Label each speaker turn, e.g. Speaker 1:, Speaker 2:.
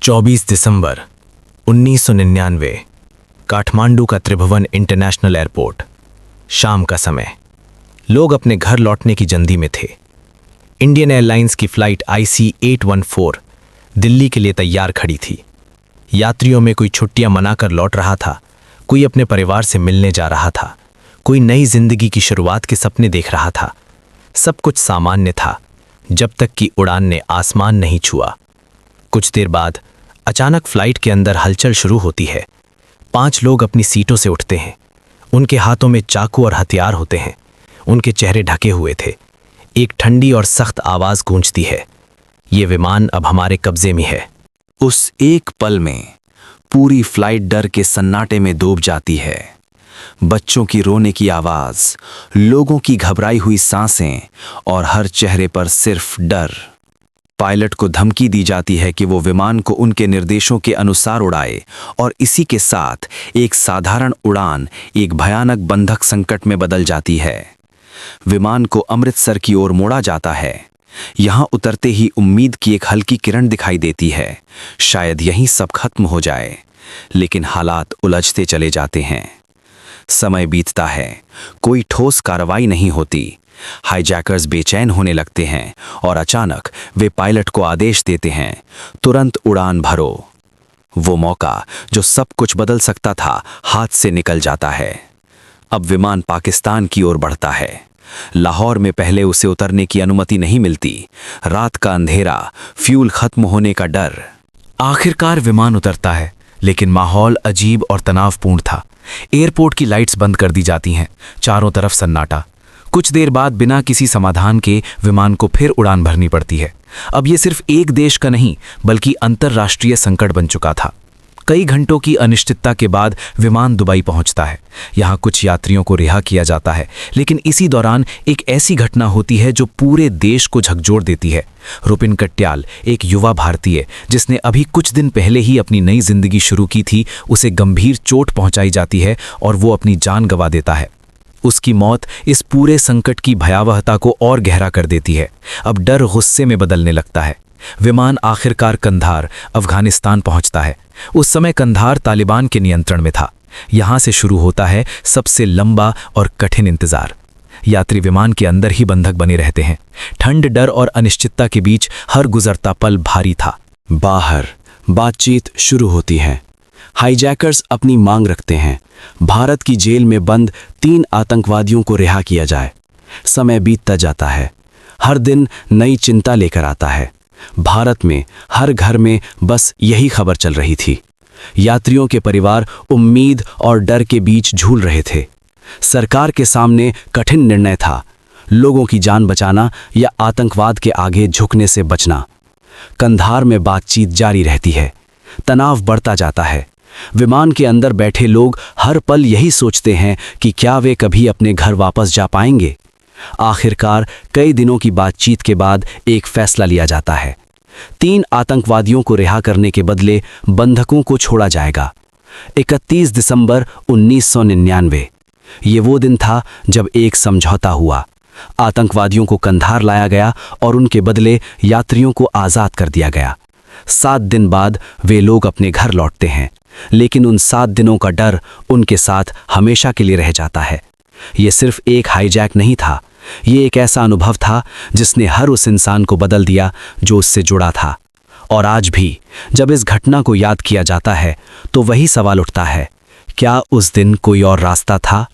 Speaker 1: 24 दिसंबर 1999 काठमांडू का त्रिभुवन international airport. शाम का समय। लोग अपने घर लौटने की जल्दी में थे। इंडियन एयरलाइंस की फ्लाइट IC-814 दिल्ली के लिए तैयार खड़ी थी। यात्रियों में कोई छुट्टियां मनाकर लौट रहा था, कोई अपने परिवार से मिलने जा रहा था, कोई नई जिंदगी की शुरुआत के सपने देख रहा था। सब कुछ सामान्य था जब तक कि उड़ान ने आसमान नहीं छुआ। कुछ देर बाद अचानक फ्लाइट के अंदर हलचल शुरू होती है। 5 लोग अपनी सीटों से उठते हैं। उनके हाथों में चाकू और हथियार होते हैं। उनके चेहरे ढके हुए थे। एक ठंडी और सख्त आवाज गूंजती है, ये विमान अब हमारे कब्जे में है।
Speaker 2: उस एक पल में पूरी फ्लाइट डर के सन्नाटे में डूब जाती है। बच्चों की रोने की आवाज, लोगों की घबराई हुई सांसें और हर चेहरे पर सिर्फ डर। पायलट को धमकी दी जाती है कि वो विमान को उनके निर्देशों के अनुसार उड़ाए और इसी के साथ एक साधारण उड़ान एक भयानक बंधक संकट में बदल जाती है। विमान को अमृतसर की ओर मोड़ा जाता है। यहां उतरते ही उम्मीद की एक हल्की किरण दिखाई देती है। शायद यहीं सब खत्म हो जाए, लेकिन हालात उलझते चले जाते हैं। समय बीतता है, कोई ठोस कार्रवाई नहीं होती। हाईजैकर्स बेचैन होने लगते हैं और अचानक वे पायलट को आदेश देते हैं, तुरंत उड़ान भरो। वो मौका जो सब कुछ बदल सकता था हाथ से निकल जाता है। अब विमान पाकिस्तान की ओर बढ़ता है। लाहौर में पहले उसे उतरने की अनुमति नहीं मिलती। रात का अंधेरा, फ्यूल खत्म होने का डर।
Speaker 1: आखिरकार विमान उतरता है, लेकिन माहौल अजीब और तनावपूर्ण था। एयरपोर्ट की लाइट्स बंद कर दी जाती हैं। चारों तरफ सन्नाटा। कुछ देर बाद बिना किसी समाधान के विमान को फिर उड़ान भरनी पड़ती है। अब ये सिर्फ एक देश का नहीं, बल्कि अंतर्राष्ट्रीय संकट बन चुका था। कई घंटों की अनिश्चितता के बाद विमान दुबई पहुंचता है। यहाँ कुछ यात्रियों को रिहा किया जाता है, लेकिन इसी दौरान एक ऐसी घटना होती है जो पूरे देश को झकझोर देती है। रुपिन कट्याल, एक युवा भारतीय जिसने अभी कुछ दिन पहले ही अपनी नई जिंदगी शुरू की थी, उसे गंभीर चोट पहुंचाई जाती है और वो अपनी जान गंवा देता है। उसकी मौत इस पूरे संकट की भयावहता को और गहरा कर देती है। अब डर गुस्से में बदलने लगता है। विमान आखिरकार कंधार, अफगानिस्तान पहुंचता है। उस समय कंधार तालिबान के नियंत्रण में था। यहां से शुरू होता है सबसे लंबा और कठिन इंतजार। यात्री विमान के अंदर ही बंधक बने रहते हैं। ठंड, डर और अनिश्चितता के बीच हर गुजरता पल भारी था।
Speaker 2: बाहर बातचीत शुरू होती है। हाईजैकर्स अपनी मांग रखते हैं, भारत की जेल में बंद 3 आतंकवादियों को रिहा किया जाए। समय बीतता जाता है। हर दिन नई चिंता लेकर आता है। भारत में हर घर में बस यही खबर चल रही थी। यात्रियों के परिवार उम्मीद और डर के बीच झूल रहे थे। सरकार के सामने कठिन निर्णय था, लोगों की जान बचाना या आतंकवाद के आगे झुकने से बचना। कंधार में बातचीत जारी रहती है। तनाव बढ़ता जाता है। विमान के अंदर बैठे लोग हर पल यही सोचते हैं कि क्या वे कभी अपने घर वापस जा पाएंगे। आखिरकार कई दिनों की बातचीत के बाद एक फैसला लिया जाता है। 3 आतंकवादियों को रिहा करने के बदले बंधकों को छोड़ा जाएगा। 31 दिसंबर 1999 ये वो दिन था जब एक समझौता हुआ। आतंकवादियों को कंधार लाया गया और उनके बदले यात्रियों को आज़ाद कर दिया गया। 7 दिन बाद वे लोग अपने घर लौटते हैं, लेकिन उन 7 दिनों का डर उनके साथ हमेशा के लिए रह जाता है। ये सिर्फ एक हाईजैक नहीं था, ये एक ऐसा अनुभव था जिसने हर उस इंसान को बदल दिया जो उससे जुड़ा था। और आज भी जब इस घटना को याद किया जाता है तो वही सवाल उठता है, क्या उस दिन कोई और रास्ता था?